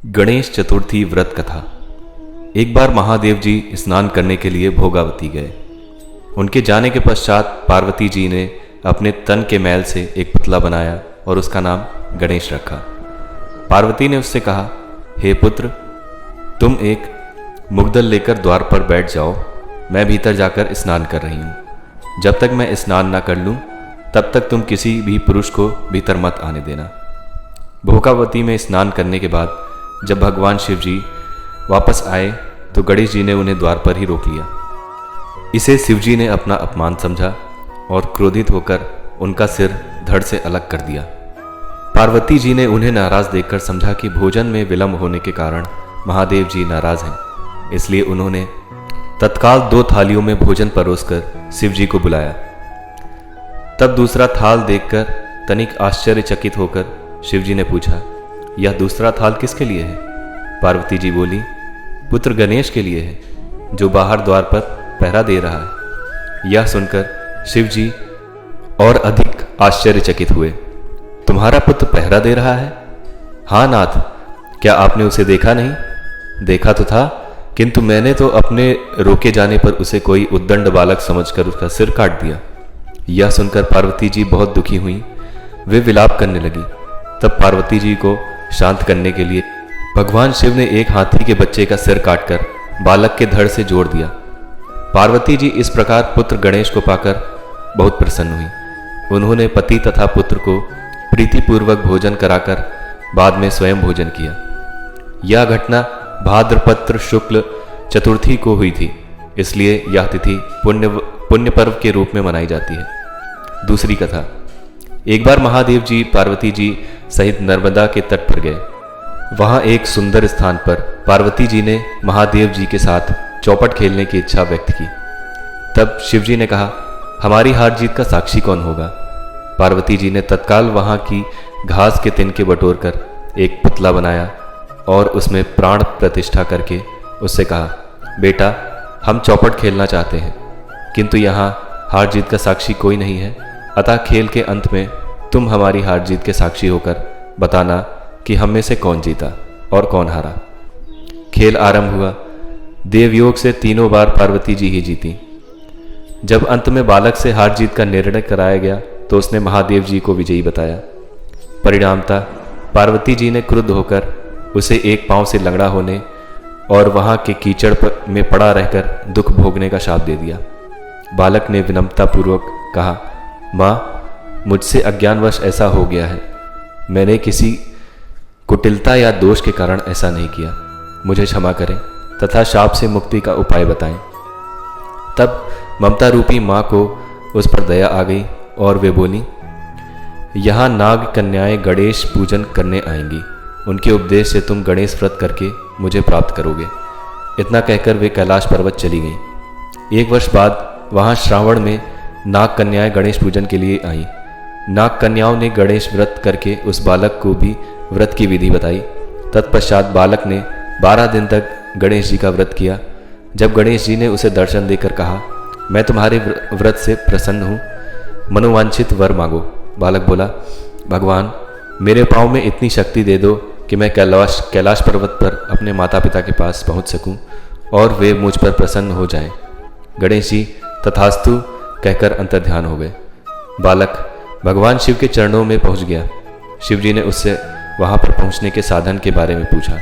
गणेश चतुर्थी व्रत कथा। एक बार महादेव जी स्नान करने के लिए भोगावती गए। उनके जाने के पश्चात पार्वती जी ने अपने तन के मैल से एक पुतला बनाया और उसका नाम गणेश रखा। पार्वती ने उससे कहा, हे पुत्र, तुम एक मुग्दल लेकर द्वार पर बैठ जाओ, मैं भीतर जाकर स्नान कर रही हूँ। जब तक मैं स्नान न कर लूँ तब तक तुम किसी भी पुरुष को भीतर मत आने देना। भोगावती में स्नान करने के बाद जब भगवान शिव जी वापस आए तो गणेश जी ने उन्हें द्वार पर ही रोक लिया। इसे शिव जी ने अपना अपमान समझा और क्रोधित होकर उनका सिर धड़ से अलग कर दिया। पार्वती जी ने उन्हें नाराज देखकर समझा कि भोजन में विलंब होने के कारण महादेव जी नाराज हैं, इसलिए उन्होंने तत्काल 2 थालियों में भोजन परोसकर शिव जी को बुलाया। तब दूसरा थाल देखकर तनिक आश्चर्यचकित होकर शिव जी ने पूछा, यह दूसरा थाल किसके लिए है? पार्वती जी बोली, पुत्र गणेश के लिए है, जो बाहर द्वार पर पहरा दे रहा है। यह सुनकर शिव जी और अधिक आश्चर्यचकित हुए। तुम्हारा पुत्र पहरा दे रहा है? हाँ नाथ, क्या आपने उसे देखा नहीं? देखा तो था, किंतु मैंने तो अपने रोके जाने पर उसे कोई उद्दंड बालक समझकर उसका सिर काट दिया। यह सुनकर पार्वती जी बहुत दुखी हुई। वे विलाप करने लगी। तब पार्वती जी को शांत करने के लिए भगवान शिव ने एक हाथी के बच्चे का सिर काटकर बालक के धड़ से जोड़ दिया। पार्वती जी इस प्रकार पुत्र गणेश को पाकर बहुत प्रसन्न हुई। उन्होंने पति तथा पुत्र को प्रीतिपूर्वक भोजन कराकर बाद में स्वयं भोजन किया। यह घटना भाद्रपत्र शुक्ल चतुर्थी को हुई थी, इसलिए यह तिथि पुण्य पर्व के रूप में मनाई जाती है। दूसरी कथा। एक बार महादेव जी पार्वती जी सहित नर्मदा के तट पर गए। वहां एक सुंदर स्थान पर पार्वती जी ने महादेव जी के साथ चौपट खेलने की इच्छा व्यक्त की। तब शिव जी ने कहा, हमारी हार जीत का साक्षी कौन होगा? पार्वती जी ने तत्काल वहां की घास के तिनके बटोरकर एक पुतला बनाया और उसमें प्राण प्रतिष्ठा करके उससे कहा, बेटा, हम चौपट खेलना चाहते हैं, किंतु यहाँ हार जीत का साक्षी कोई नहीं है, अतः खेल के अंत में तुम हमारी हार जीत के साक्षी होकर बताना कि हम में से कौन जीता और कौन हारा। खेल आरंभ हुआ। देवयोग से 3 बार पार्वती जी ही जीती। जब अंत में बालक से हार जीत का निर्णय कराया गया तो उसने महादेव जी को विजयी बताया। परिणामतः पार्वती जी ने क्रुद्ध होकर उसे एक पांव से लंगड़ा होने और वहां के कीचड़ में पड़ा रहकर दुख भोगने का शाप दे दिया। बालक ने विनम्रतापूर्वक कहा, माँ, मुझसे अज्ञानवश ऐसा हो गया है। मैंने किसी कुटिलता या दोष के कारण ऐसा नहीं किया। मुझे क्षमा करें तथा शाप से मुक्ति का उपाय बताएं। तब ममता रूपी माँ को उस पर दया आ गई और वे बोली, यहाँ नाग कन्याएं गणेश पूजन करने आएंगी। उनके उपदेश से तुम गणेश व्रत करके मुझे प्राप्त करोगे। इतना कहकर वे कैलाश पर्वत चली गईं। 1 वर्ष बाद वहाँ श्रावण में नाग कन्याएं गणेश पूजन के लिए आईं। नाग कन्याओं ने गणेश व्रत करके उस बालक को भी व्रत की विधि बताई। तत्पश्चात बालक ने 12 दिन तक गणेश जी का व्रत किया। जब गणेश जी ने उसे दर्शन देकर कहा, मैं तुम्हारे व्रत से प्रसन्न हूँ, मनोवांछित वर मांगो। बालक बोला, भगवान, मेरे पाँव में इतनी शक्ति दे दो कि मैं कैलाश पर्वत पर अपने माता पिता के पास पहुँच सकूँ और वे मुझ पर प्रसन्न हो जाएं। गणेश जी तथास्तु कहकर अंतर्ध्यान हो गए। बालक भगवान शिव के चरणों में पहुंच गया। शिव जी ने उससे वहां पर पहुंचने के साधन के बारे में पूछा।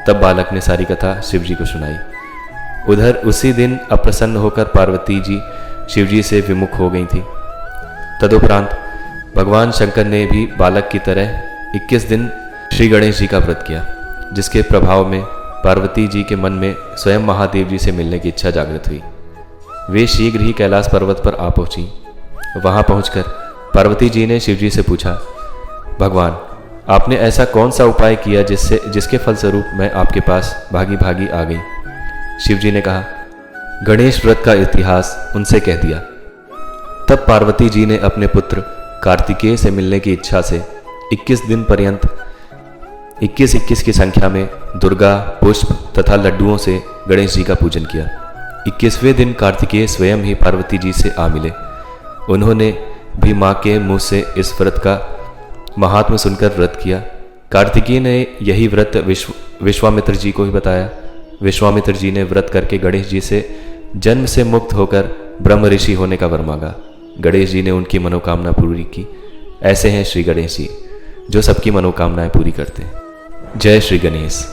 तब बालक ने सारी कथा शिव जी को सुनाई। उधर उसी दिन अप्रसन्न होकर पार्वती जी शिव जी से विमुख हो गई थी। तदुपरांत भगवान शंकर ने भी बालक की तरह 21 दिन श्री गणेश जी का व्रत किया, जिसके प्रभाव में पार्वती जी के मन में स्वयं महादेव जी से मिलने की इच्छा जागृत हुई। वे शीघ्र ही कैलाश पर्वत पर आ पहुंची। वहां पहुंचकर पार्वती जी ने शिव जी से पूछा, भगवान, आपने ऐसा कौन सा उपाय किया जिसके फलस्वरूप मैं आपके पास भागी भागी आ गई? शिव जी ने कहा, गणेश व्रत का इतिहास उनसे कह दिया। तब पार्वती जी ने अपने पुत्र कार्तिकेय से मिलने की इच्छा से 21 दिन पर्यंत 21 की संख्या में दुर्गा, पुष्प तथा लड्डुओं से गणेश जी का पूजन किया। 21वें दिन कार्तिकेय स्वयं ही पार्वती जी से आ मिले। उन्होंने भी माँ के मुँह से इस व्रत का महात्म्य सुनकर व्रत किया। कार्तिकेय ने यही व्रत विश्वामित्र जी को ही बताया। विश्वामित्र जी ने व्रत करके गणेश जी से जन्म से मुक्त होकर ब्रह्म ऋषि होने का वर मांगा। गणेश जी ने उनकी मनोकामना पूरी की। ऐसे हैं श्री गणेश जी, जो सबकी मनोकामनाएं पूरी करते हैं। जय श्री गणेश।